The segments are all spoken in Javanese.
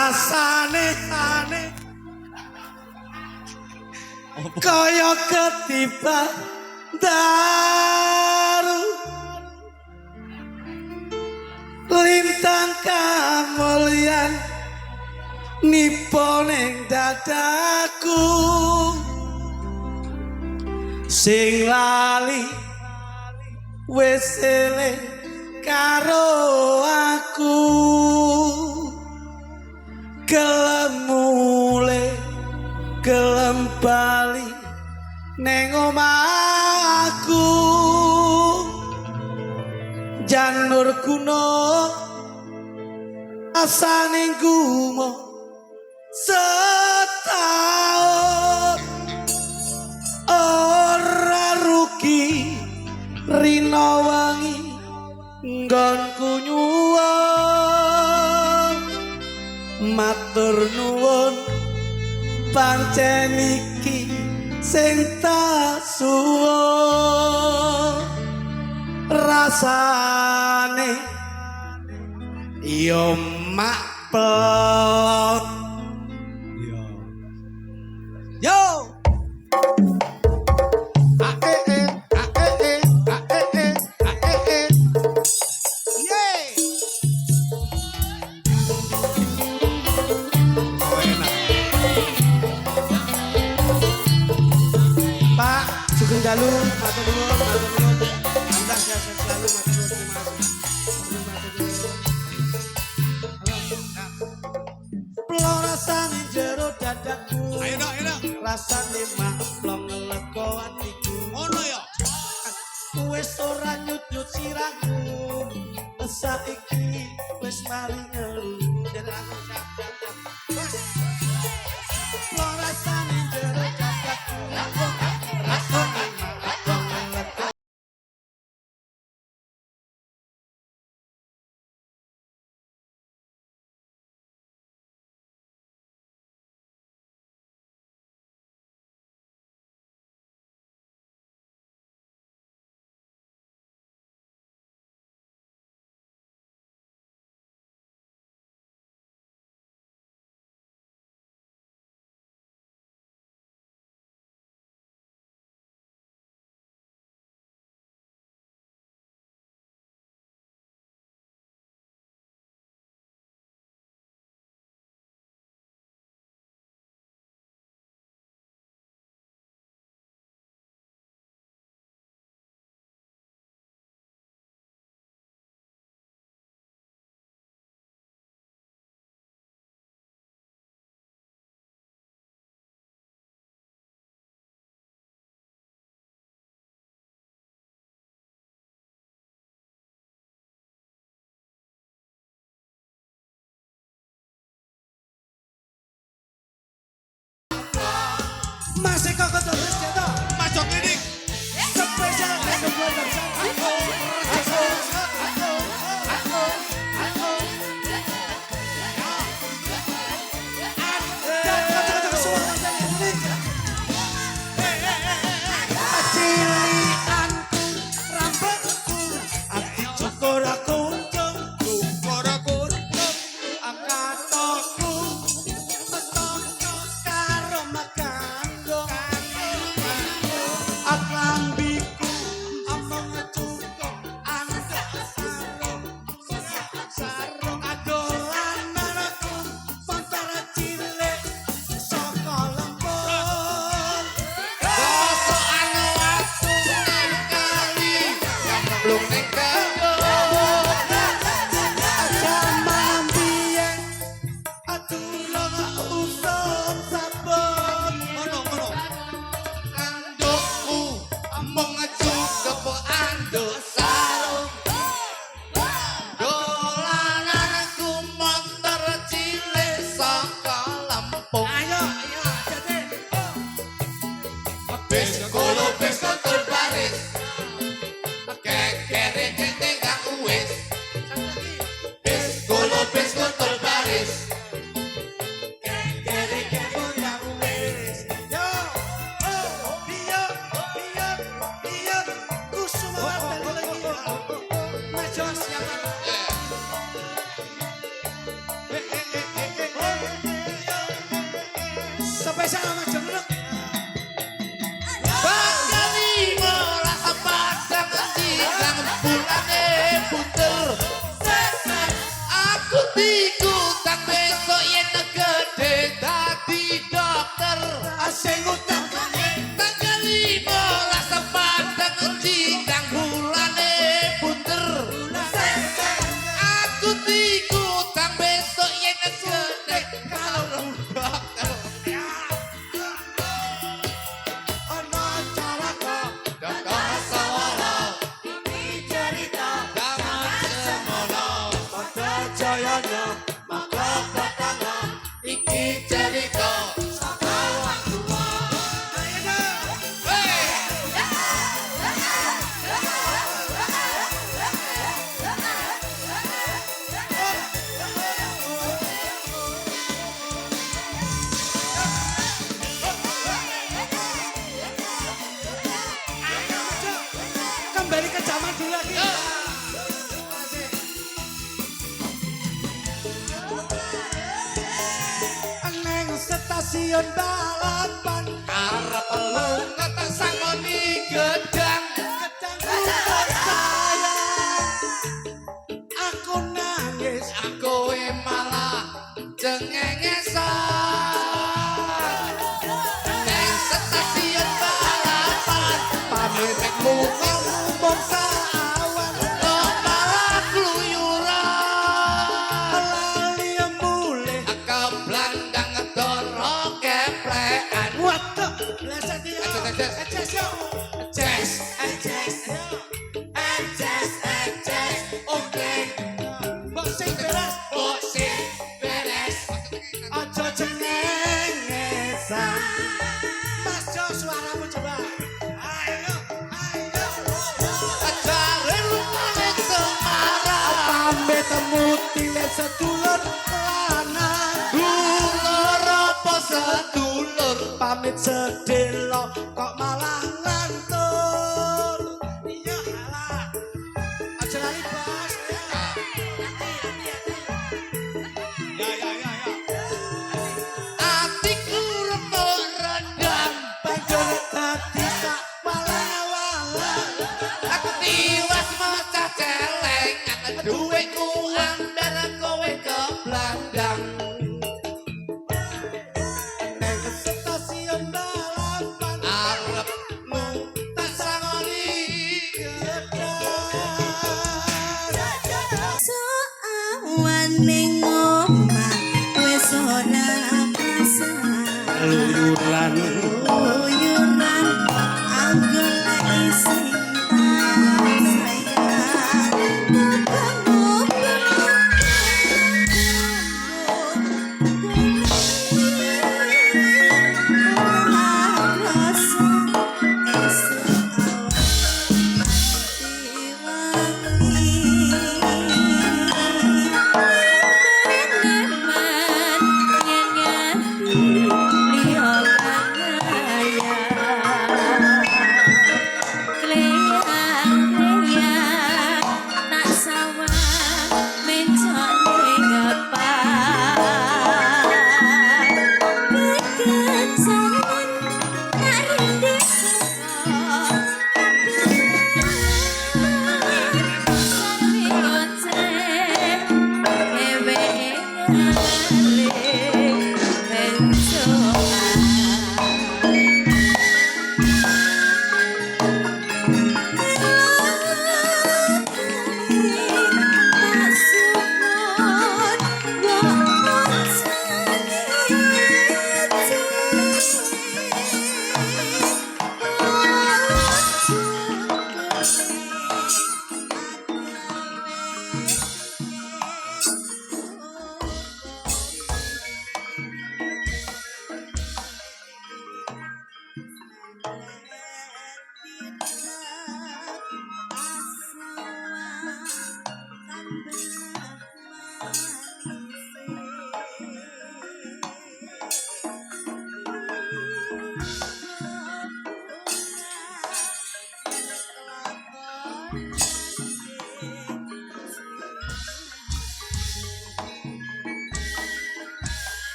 rasane kaya ketiba daru lintang kamulyan nipo ning dadaku sing lali wis eling karo aku gelem mulih gelem bali neng omahku janur kuno asane gumo setahun ora rugi rino wangi nggonku nyuwun matur nuwun pancen iki sing tak suwun rasane yo mak pelot yo Dalu, matur nuwun, Anda sehat selalu, matur nuwun, terima kasih. Plong rasane jero dadaku. Ayo dok, rasane mak plong ngelego atiku. Ngono ya. Wis ora nyut-nyut sirahku. Saiki wis mari ngelu. Plong rasane jero dadaku. Masih kok terus gitu. Masuk ini. Spesial kesebuah bersama aku. Cilianku, rambutku, ati cukur aku untung, angkatku, betonku karo makanggo. spesial sama jengluk. Bakal imola padang siang bulane puter. Aku diutang besok yen gede dadi dokter. Asing utang Tanggal 15 padang siang bulane puter. Aku diutang besok yen gede karo dokter. ana cara kok Dokter Sawara iki cerita zaman semono. pada jayanya maka batana Iki cerita saka wong tua. Kembali ke zaman dulu lagi. Neng stasiun balapan arep lunga sangoni gedang. gedang sayang aku nangis Aku malah cengengesan. Neng stasiun balapan pamitmu ngomong sawan lo malah kluyuran. lali mulih Keblandang doro keplekan. waduh leset yo Eces, eces yo Ces, eces eces oke mbok sing beres bosin, beres. aja cengengesan Mas Jo suaramu coba ayo Ajare lumane Semarang. pamit temu tile sedulur lanang Dulur apa sedulur. pamit sedelo kok malah ngantur iya alah aja lali bos Atiku remuk redam. banjur dadi sak wala-wala Aku tiwas mecah celengan. Duitku andar kowe keblandang. neng stasiun balapan Arep lu tak sangoni. Awane ngomah wis ora kasar luyuran uyuran aku lek isi sayang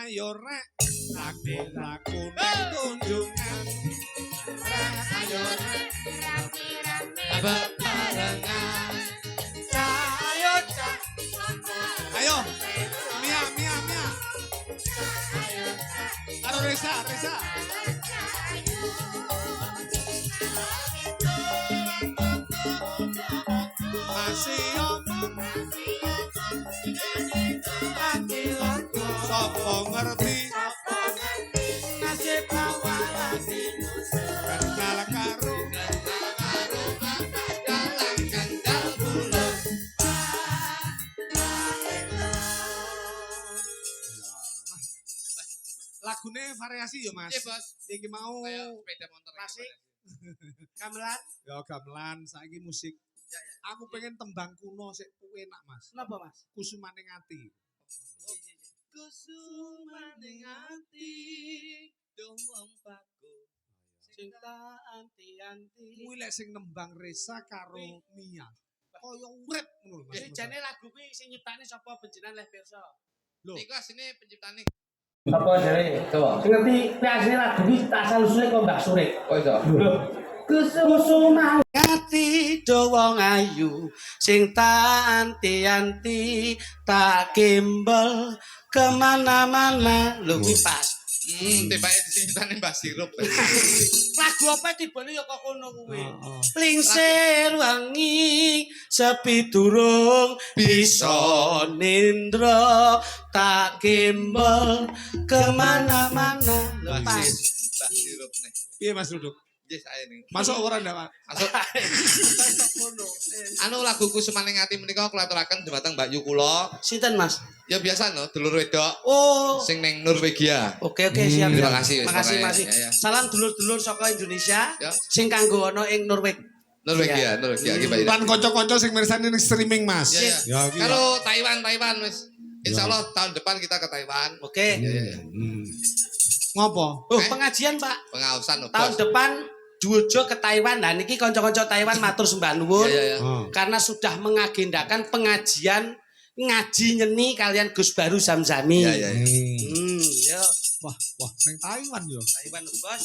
ayo rek laku ning kunjungan rek ayo rek Bebarengan. ayo Mia karo Reza masih omong sapa ngerti nasib awak kenal karo Dalang kendal bulan. lagune variasi ya Mas. Iya bos. Iki mau Kayak sepeda motor. Klasik. gamelan. Ya gamelan saiki musik. Ya. Aku pengen tembang kuno sik enak Mas. Napa Mas? Kusumaning ati. Kusumaning ati dong paku. Sing tak anti-anti. Kuwi lek sing nembang Reza karo Mia. Kaya urip ngono Mas. Jane lagu kuwi sing nyiptakne sapa benjenan Leh Pirsa? Lho. Iku asine penciptane. Apa jare? Coba. Sing ngerti kuwi asline lagu iki asal usule kok Mbah Surik. Oh iso. Kusuma Ati dawa ayu sing tak anti-anti tak kimbel kemana-mana lho kuwi pas. Tibake disingitane Mbah Sirup. Lagu apa tibane ya kok kono kuwi. Lingsir wangi sepi durung bisa nindra tak kimbel kemana-mana lho Mbah pas. Sirup nih. Piye Mas Duduk? Yes saya nih. Masuk ora ndak Pak? Masuk. Anu lagu Kusumaning ati menika kula aturaken dhumateng Mbak Yu kula. Sinten Mas? Ya biasa no, dulur wedok Oh. sing ning Norwegia. Oke siap. Terima siap. kasih, wis, Makasih pokoknya. Mas. Ya, ya. Salam dulur-dulur saka Indonesia Ya. sing kanggo ana ing Norwegia. Norwegia iki Mbak Ida. Lan kanca-kanca sing mirsani ning streaming Mas. Ya, ya. Ya iki. Kalau Taiwan wis. Insyaallah tahun depan kita ke Taiwan. Oke. Ya, ya, ya. Ngopo? Oh, pengajian, Pak. Pengausan no, Tahun bos. depan Duojo ke Taiwan. Nah, niki kanca-kanca Taiwan matur sembah nuwun Ya, ya, ya. Oh. karena sudah mengagendakan pengajian ngaji nyeni kalian Gus Baru Zamzami. Ya, ya, ya. Ya. Wah, ning Taiwan yo. Taiwan, Bos.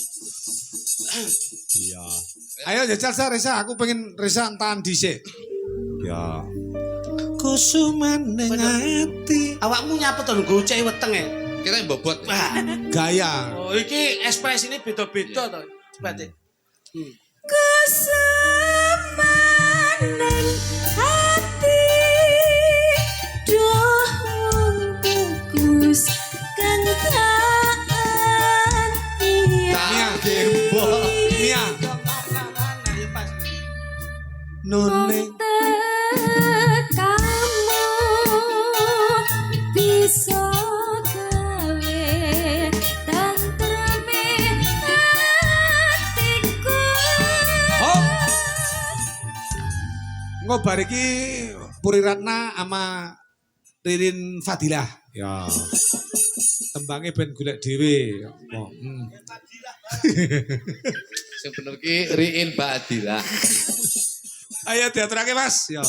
Iya. Ayo jajal sa Reza, aku pengen Reza tahan dhisik. Ya. Kusumaning ati. Awakmu nyapa to gocek weteng e. Kita yang bobot. Wah. Gaya. Oh, iki ekspresine beda-beda to. Coba deh. Kusumaning hati duh kukus kang tak Mia, Mia. Nah, ya pas. Nune. kamu bisa gawe tentreme hatiku. Hop. Engko bar iki Puri Ratna sama Ririn Fadilah. Ya. Tembangnya ben golek dhewe. Oh. Sing bener ki Riin Mbak Adila. Ayo diaturake Mas. Ya.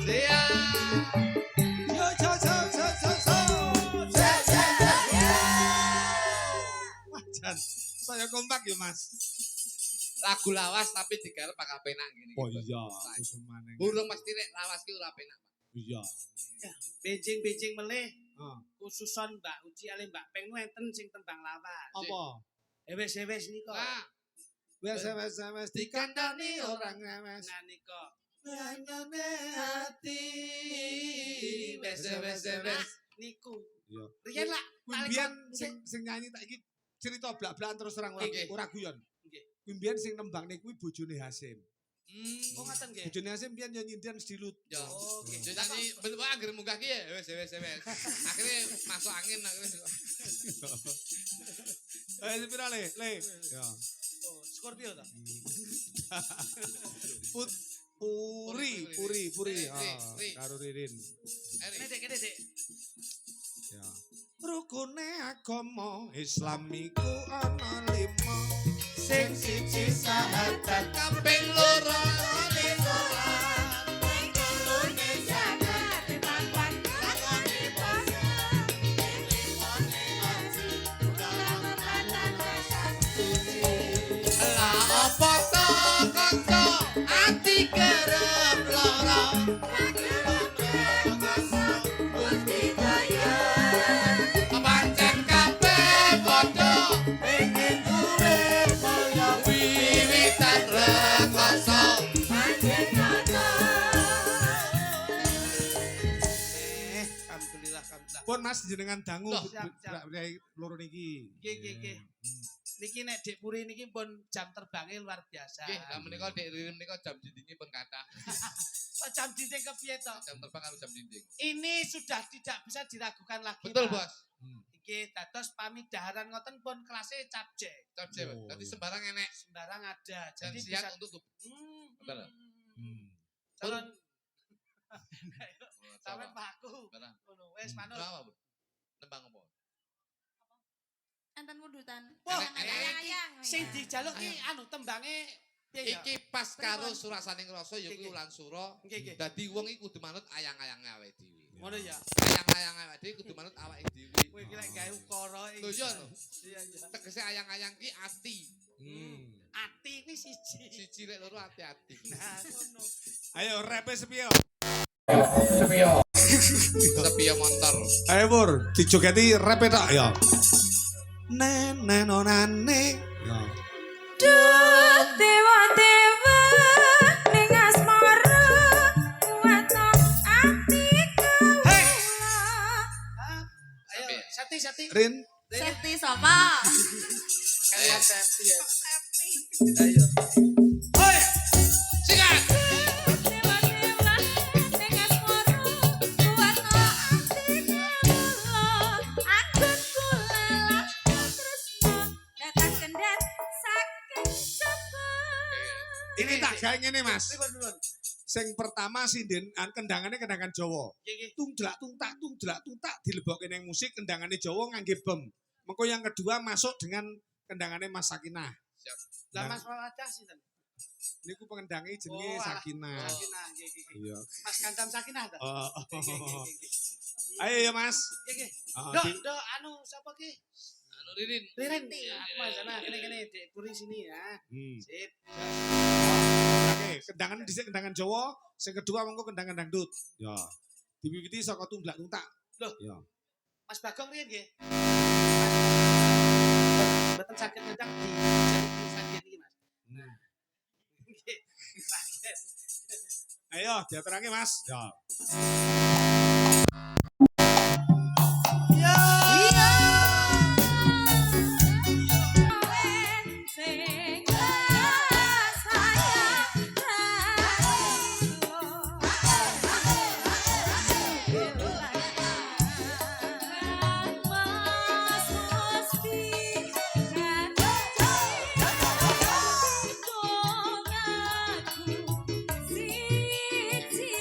Siap. Yo yo yo yo yo yo. Wajan, saya kompak ya Mas. Lagu lawas tapi digarap pakai penak gini. Oh iya, aku semaneng. Burung mesti nek lawas ki ora penak. Iya. Bencing-bencing melih Ah, khususon Mbak Uci ale Mbak Peng nu enten sing tembang lawas. apa? Wes nika. Nah, Wes dikandani orang ngemes. Nah nika. Nanyane hati. wes. Niku. Iya. Riyen lah Kumbian sing nyanyi tak iki cerita blak-blakan terus terang Nggih. ora guyon. Nggih. Kumbian sing nembang niku bojone Hasim. Oh ngoten nggih. Bojone Hasim pian yo nyindian sedilut. Yo. Oh, nggih. Yo nyanyi ben wae anggere munggah ki ya wes. Akhirnya masuk angin akhirnya. Eh sepira le? Ya. Oh, Scorpio ta? Puri. Ri. Karo Ririn. Kene Dek. Ya. Rukune agama Islam iku ana 5. Sing siji sahadat Kaping loro apa to kanca ati kerep lara. Pancen kabeh padha pengen urip kaya wiwitan rekoso. Alhamdulillah. Pun Mas jenengan dangu Loh, siap. loro niki. Nggih. Niki nek Dek Puri niki pun jam terbangnya luar biasa. Nggih, lah menika Dek Ririn menika jam dindingnya pun kathah. Kok jam dinding kepiye to? Jam terbang karo jam dinding. Ini sudah tidak bisa diragukan lagi. Betul, Pak. Bos. Iki dados pamidaharan ngoten pun kelasnya capjek. Capce, Oh, dadi iya. sembarang enek Sembarang ada. dan Jadi siap bisa untuk Hmm. Betul. Calon Sama sampean paku. Barang. Ngono wis manut. Berapa, Bu? Nembang apa? Enten mundutan. Wah, ayang-ayang. Sing dijaluk ki anu tembange piye ya? Iki pas karo surasaning rasa ya kuwi Nggih. ulan sura. Nggih, nggih. Dadi wong iki kudu manut ayang-ayange awake dhewe. Ngono ya. Ayang-ayang awake dhewe kudu manut awake dhewe. Kowe iki lek gawe ukara iki. Lho iya lho. Iya. Tegese ayang-ayang ki ati. Ati kuwi siji. Siji lek loro ati-ati. Nah, ngono. Ayo repe sepiye? Sepiye montor. Ayo Pur, dijogeti repe tok ya. Nenenonane. Ya. Duh dewa-dewa ning asmara kuatno atiku. Hei! Ayo, Sampai. Sati. Rin, Septi sapa? Kalian Septi ya. Ayo. Hoi! Sikat. Dewa-dewa ning asmara kuatno atiku. Anggun kula tresno datang kendat saking Jepang. ini tak gawe ngene Mas. Pripun? Sing pertama sinden kendangannya kendangan Jawa. Nggih. Tungglak tungtak dilebokke ning musik kendangane Jawa ngangge bem. Mengko yang kedua masuk dengan kendangane Mas Sakinah. Lah Mas Wadah sinten? Niku pengendange jenenge Oh, Sakinah. Sakinah, nggih. Iya. Mas Kancam Sakinah ta? Oh. Nggih. Ayo ya Mas. Nggih. Ah, Dok, di- anu sapa ki? Anu Ririn. Ririn. Aku Mas sana kene Dek Puri sini ya. Sip. Oke, kendangan dhisik kendangan Jawa, sing kedua mengko kendangan dangdut. Ya. Diwiwiti saka tumblak tuntak. Loh. Ya. Mas Bagong riyen nggih. Mboten saged ngendang di tulisan iki Mas. Nah. Nggih. Rakyat. Ayo, diaturake Mas. Ya. Iya. Sing sayang Mas mesti aku siji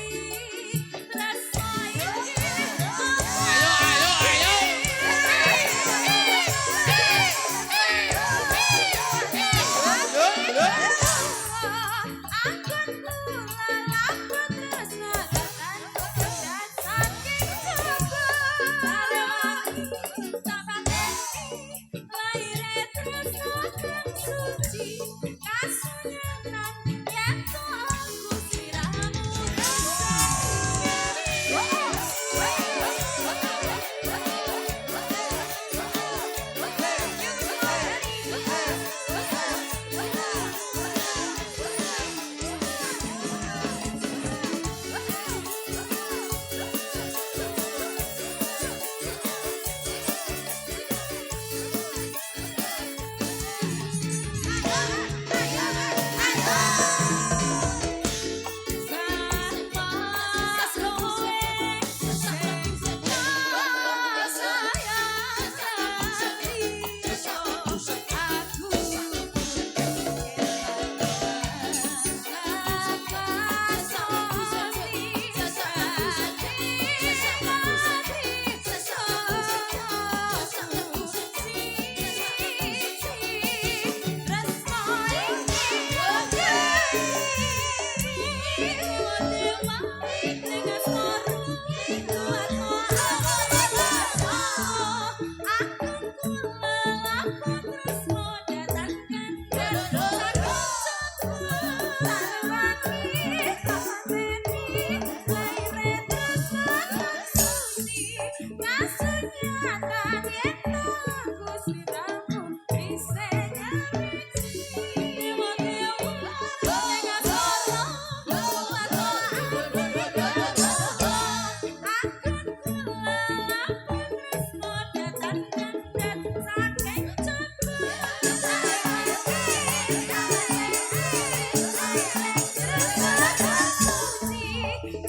saking coba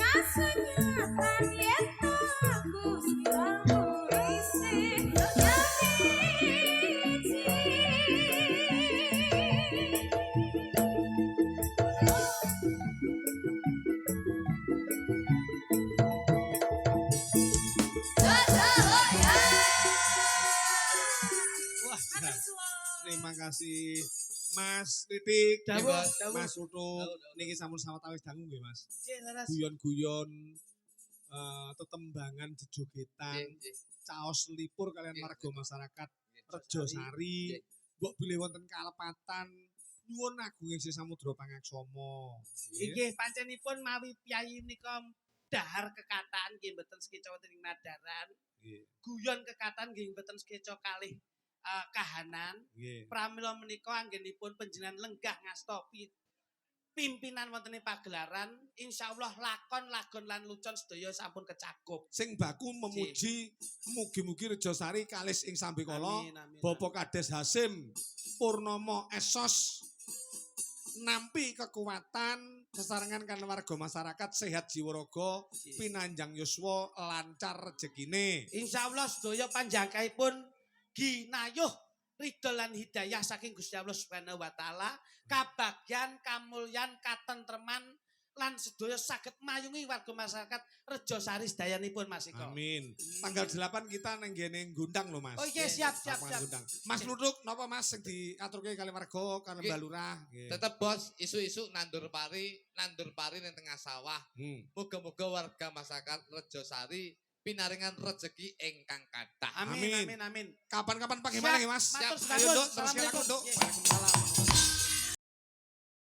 Kasunyatan yen aku siramu isih Wah, terima kasih Mas Titik, Dawuh, Mas dawuh. Utup, niki sampun sawetawis dangu nggih Mas. Nggih, leres. Guyon-guyon tetembangan jejogetan, Nggih, caos lipur kalian Nggih. warga masyarakat nggih. Rejosari, Nggih. mbok bilih wonten kalepatan nyuwun agung ing Samudra Pangaksama. Nggih. Inggih pancenipun mawi piyayi menika dahar kekataan nggih mboten sekeca wonten ing Madaran. Nggih. Guyon kekataan nggih mboten sekeca kalih kahanan. Nggih. Pramila menika anggenipun panjenengan lenggah ngastopi pimpinan wonten ing pagelaran, insyaallah lakon, lagon lan lucon sedaya sampun kecakup. Sing baku memuji mugi-mugi Rejosari kalis ing sambikala Amin, amin. Bapak Kades Hasim Purnomo Esos nampi kekuatan sesarengan kan warga masyarakat sehat jiwa raga pinanjang yuswa lancar rezekine. Insyaallah sedaya panjangkaipun ginayuh ridho lan hidayah saking Gusti Allah Subhanahu wa taala, kabagyan, kamulyan, katentreman lan sedaya saged mayungi warga masyarakat Rejosari sedayanipun Mas Iko. Amin. Tanggal 8 kita nang ngene Gundang lho Mas. Oh iya siap siap Lapangan siap. Gundang. Mas Lutuk napa Mas sing diaturke kali warga kali Nggih. Mbak Lurah nggih. Tetep bos, isu-isu nandur pari ning tengah sawah. Muga-muga warga masyarakat Rejosari pinaringan rezeki ingkang kathah. Amin Amin. amin amin. Kapan-kapan pagi Siap, mana nggih Mas? matur Ayo suwun. Nduk, terus Assalamualaikum. Nduk. Nggih.